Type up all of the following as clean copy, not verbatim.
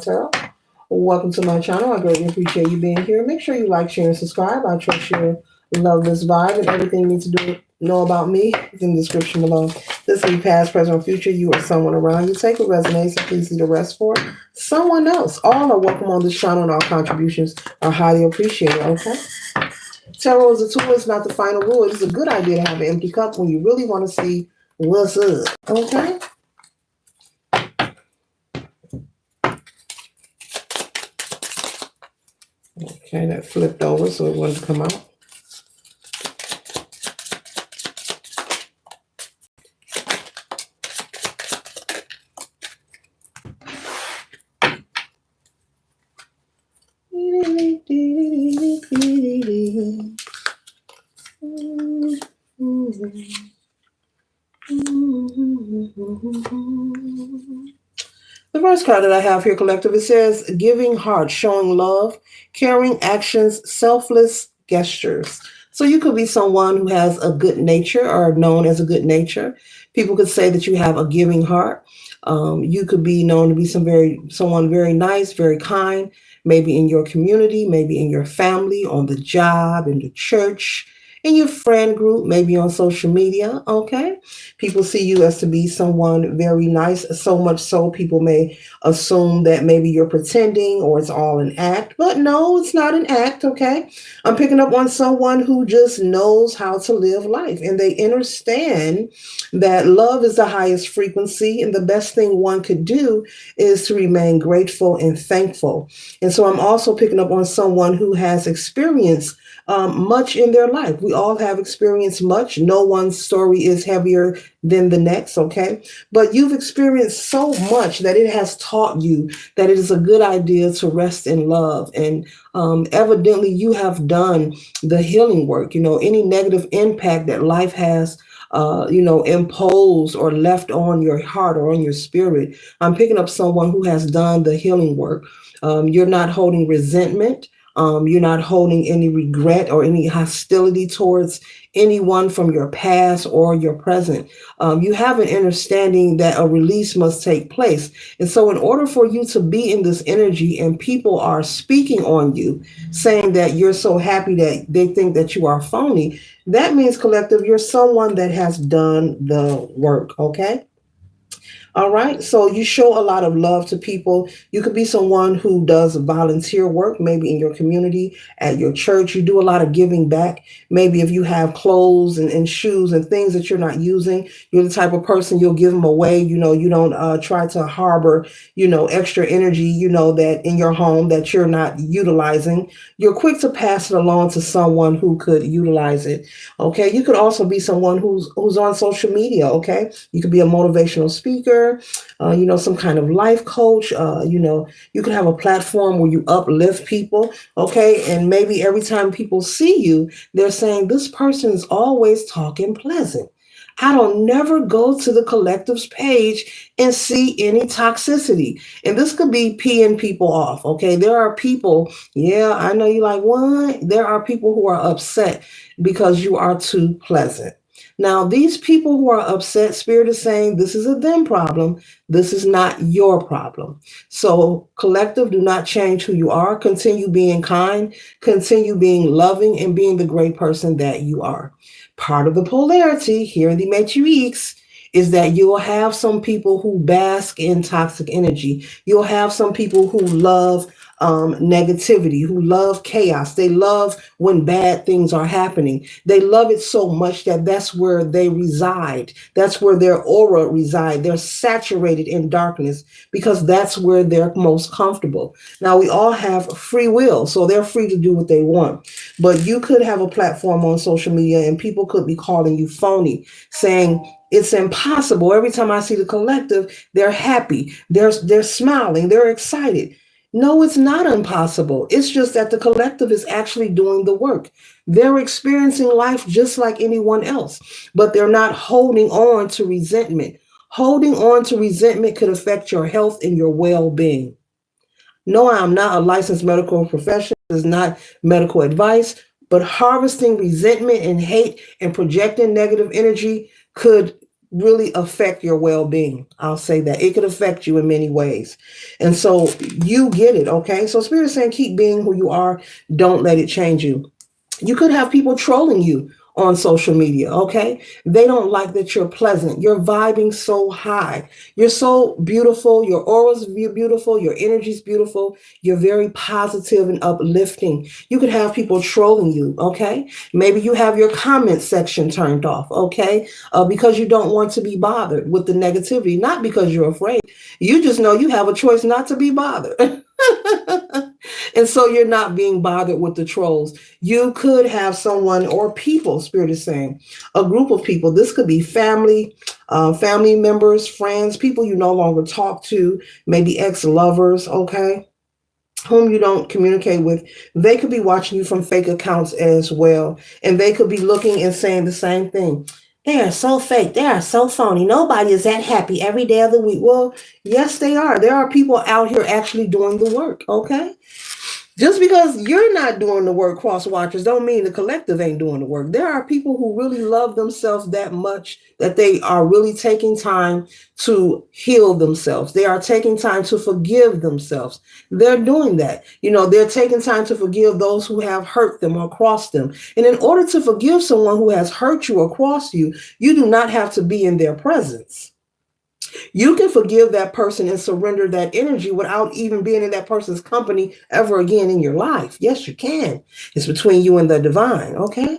Tarot. Welcome to my channel. I greatly appreciate you being here. Make sure you like, share, and subscribe. I trust you love this vibe, and everything you need to know about me is in the description below. This can be past, present, or future. You or someone around you. Take what resonates and please leave the rest for someone else. All are welcome on this channel, and all contributions are highly appreciated. Okay. Tarot is a tool. It's not the final rule. It's a good idea to have an empty cup when you really want to see what's up. Okay. Okay, that flipped over, so it wanted to come out. The first card that I have here, collective, it says giving heart, showing love, caring actions, selfless gestures. So you could be someone who has a good nature or known as a good nature. People could say that you have a giving heart. You could be known to be someone very nice, very kind, maybe in your community, maybe in your family, on the job, in the church, in your friend group, maybe on social media. Okay. People see you as to be someone very nice, so much so people may assume that maybe you're pretending or it's all an act, but no, it's not an act. Okay. I'm picking up on someone who just knows how to live life, and they understand that love is the highest frequency, and the best thing one could do is to remain grateful and thankful. And so I'm also picking up on someone who has experienced much in their life. We all have experienced much. No one's story is heavier than the next, okay? But you've experienced so much that it has taught you that it is a good idea to rest in love. And evidently you have done the healing work. Any negative impact that life has imposed or left on your heart or on your spirit. I'm picking up someone who has done the healing work. You're not holding resentment. You're not holding any regret or any hostility towards anyone from your past or your present. You have an understanding that a release must take place. And so in order for you to be in this energy and people are speaking on you, saying that you're so happy that they think that you are phony, that means, collective, you're someone that has done the work, okay? All right. So you show a lot of love to people. You could be someone who does volunteer work, maybe in your community, at your church. You do a lot of giving back. Maybe if you have clothes and shoes and things that you're not using, you're the type of person, you'll give them away. You don't try to harbor, extra energy, that in your home that you're not utilizing. You're quick to pass it along to someone who could utilize it. Okay. You could also be someone who's on social media. Okay. You could be a motivational speaker. Some kind of life coach. You can have a platform where you uplift people. Okay. And maybe every time people see you, they're saying this person is always talking pleasant. I don't never go to the collective's page and see any toxicity. And this could be peeing people off. Okay. There are people. Yeah, I know you like, what? There are people who are upset because you are too pleasant. Now, these people who are upset, Spirit is saying this is a them problem. This is not your problem. So, collective, do not change who you are. Continue being kind. Continue being loving and being the great person that you are. Part of the polarity here in the Matrix is that you'll have some people who bask in toxic energy. You'll have some people who love negativity, who love chaos. They love when bad things are happening. They love it so much that that's where they reside. That's where their aura reside. They're saturated in darkness because that's where they're most comfortable. Now, we all have free will, so they're free to do what they want. But you could have a platform on social media and people could be calling you phony, saying, it's impossible. Every time I see the collective, they're happy. They're smiling. They're excited. No, it's not impossible. It's just that the collective is actually doing the work. They're experiencing life just like anyone else, but they're not holding on to resentment. Holding on to resentment could affect your health and your well-being. No, I'm not a licensed medical professional. It's not medical advice, but harvesting resentment and hate and projecting negative energy could really affect your well-being. I'll say that it could affect you in many ways. And so you get it, okay? So Spirit is saying keep being who you are. Don't let it change you. You could have people trolling you on social media, okay? They don't like that you're pleasant. You're vibing so high. You're so beautiful. Your aura's beautiful. Your energy's beautiful. You're very positive and uplifting. You could have people trolling you, okay? Maybe you have your comment section turned off, okay? Because you don't want to be bothered with the negativity, not because you're afraid. You just know you have a choice not to be bothered. And so you're not being bothered with the trolls. You could have someone or people, Spirit is saying, a group of people. This could be family, family members, friends, people you no longer talk to, maybe ex-lovers, okay, whom you don't communicate with. They could be watching you from fake accounts as well. And they could be looking and saying the same thing. They are so fake. They are so phony. Nobody is that happy every day of the week. Well, yes, they are. There are people out here actually doing the work, okay? Just because you're not doing the work, cross watchers, don't mean the collective ain't doing the work. There are people who really love themselves that much that they are really taking time to heal themselves. They are taking time to forgive themselves. They're doing that. They're taking time to forgive those who have hurt them or crossed them. And in order to forgive someone who has hurt you or crossed you, you do not have to be in their presence. You can forgive that person and surrender that energy without even being in that person's company ever again in your life. Yes, you can. It's between you and the divine, okay?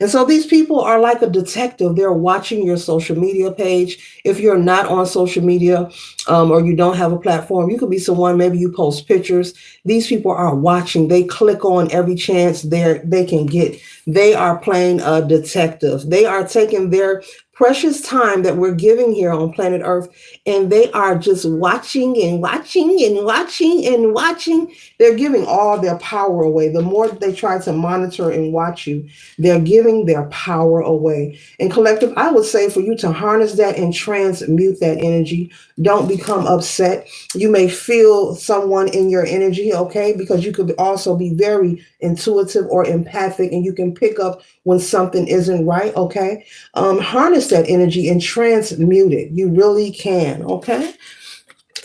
And so these people are like a detective. They're watching your social media page. If you're not on social media or you don't have a platform, you could be someone, maybe you post pictures. These people are watching. They click on every chance they can get. They are playing a detective. They are taking their precious time that we're giving here on planet Earth, and they are just watching and watching and watching and watching. They're giving all their power away. The more they try to monitor and watch you, they're giving their power away. And collective, I would say for you to harness that and transmute that energy. Don't become upset. You may feel someone in your energy, okay? Because you could also be very intuitive or empathic, and you can pick up when something isn't right, okay? Harness that energy and transmute it. You really can, okay?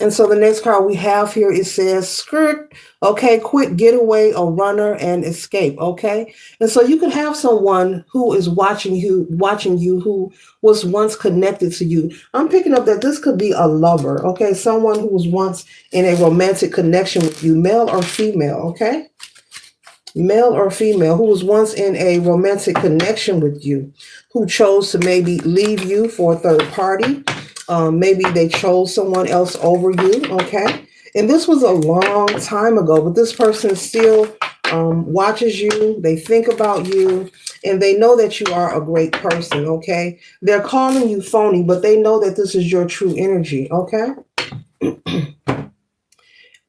And so the next card we have here, it says skirt, okay, quit, get away, a runner, and escape, okay? And so you could have someone who is watching you who was once connected to you. I'm picking up that this could be a lover, okay? Someone who was once in a romantic connection with you, male or female, okay? Male or female, who was once in a romantic connection with you, who chose to maybe leave you for a third party. Maybe they chose someone else over you, okay? And this was a long time ago, but this person still watches you, they think about you, and they know that you are a great person, okay? They're calling you phony, but they know that this is your true energy, okay?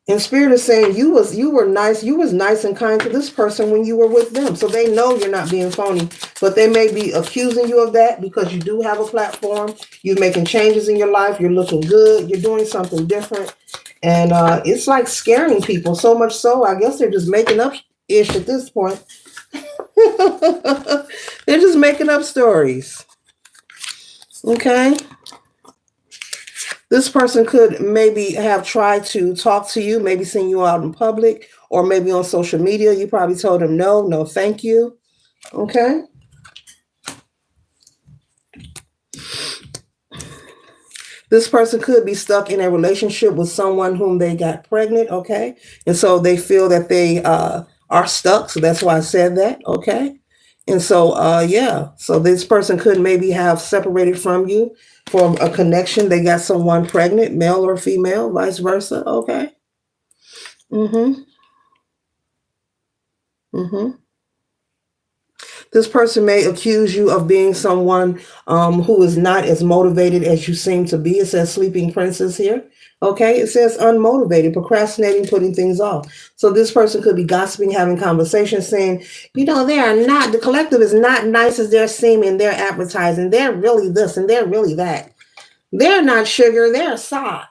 And Spirit is saying you was nice and kind to this person when you were with them. So they know you're not being phony, but they may be accusing you of that because you do have a platform. You're making changes in your life. You're looking good. You're doing something different. And it's like scaring people so much so, I guess they're just making up ish at this point. They're just making up stories. Okay. This person could maybe have tried to talk to you, maybe seen you out in public or maybe on social media. You probably told them no, thank you. Okay. This person could be stuck in a relationship with someone whom they got pregnant. Okay. And so they feel that they are stuck. So that's why I said that. Okay. And so, yeah, so this person could maybe have separated from you for a connection. They got someone pregnant, male or female, vice versa. Okay. Mm-hmm. Mm-hmm. This person may accuse you of being someone who is not as motivated as you seem to be. It says sleeping princess here. Okay, it says unmotivated, procrastinating, putting things off. So this person could be gossiping, having conversations, saying, they are not, the collective is not nice as they're seeming, they're advertising, they're really this and they're really that. They're not sugar, they're salt.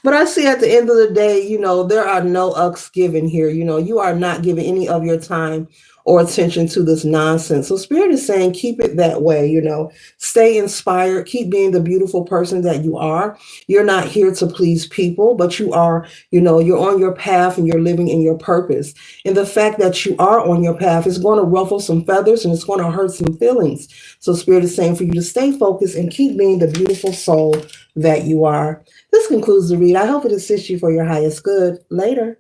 But I see at the end of the day, there are no ucks given here. You are not giving any of your time or attention to this nonsense. So Spirit is saying keep it that way, stay inspired, keep being the beautiful person that you are. You're not here to please people, but you are, you're on your path and you're living in your purpose. And the fact that you are on your path is going to ruffle some feathers and it's going to hurt some feelings. So Spirit is saying for you to stay focused and keep being the beautiful soul that you are. This concludes the read. I hope it assists you for your highest good. Later.